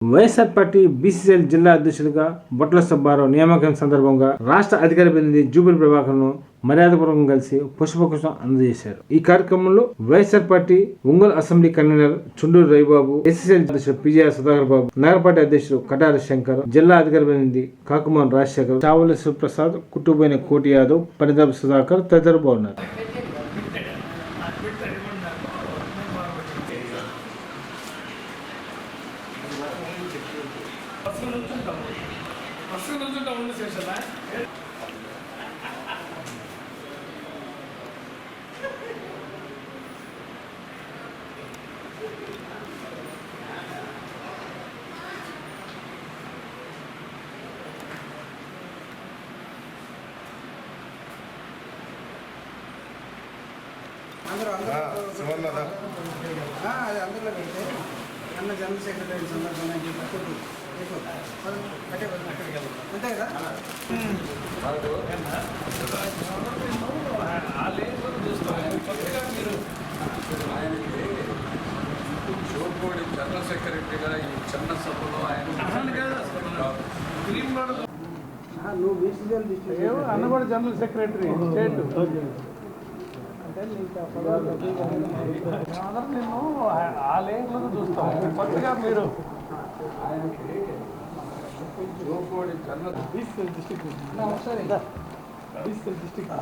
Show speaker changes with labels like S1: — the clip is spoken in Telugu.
S1: వైఎస్ఆర్ పార్టీ బీసీసీఎల్ జిల్లా అధ్యక్షుడిగా బొట్ల సుబ్బారావు నియామకం సందర్భంగా రాష్ట్ర అధికార ప్రతినిధి జూబిలి ప్రభాకర్ను మర్యాదపూర్వకం కలిసి పుష్పగుచ్చం అందజేశారు. ఈ కార్యక్రమంలో YSR party Ongole assembly convener Chunduru Ravibabu, SCCL అధ్యక్షుడు పిజయ సుధాకర్ బాబు, నగర పార్టీ అధ్యక్షుడు కటారి శంకర్, జిల్లా అధికార ప్రతినిధి కాకుమాన్ రాజశేఖర్, చావలి శివప్రసాద్, కుట్టుబోయిన కోటి యాదవ్, పనిదాపు సుధాకర్ తదితరులు బాగున్నారు.
S2: అది అందులో పెడితే అన్న జనరల్ సెక్రటరీ సందర్భంగా అంతే కదా.
S3: జనరల్ సెక్రటరీగా ఈ చిన్న సభలో
S2: నువ్వు బీసీసీఎల్ డిస్ట్రిక్ట్
S4: అన్న కూడా జనరల్ సెక్రటరీ స్టేట్ అంటే నిన్ను ఆ లేఖలను చూస్తాం. కొత్తగా మీరు
S3: ఆయనకి జనరల్
S4: డిస్ట్రిక్ట్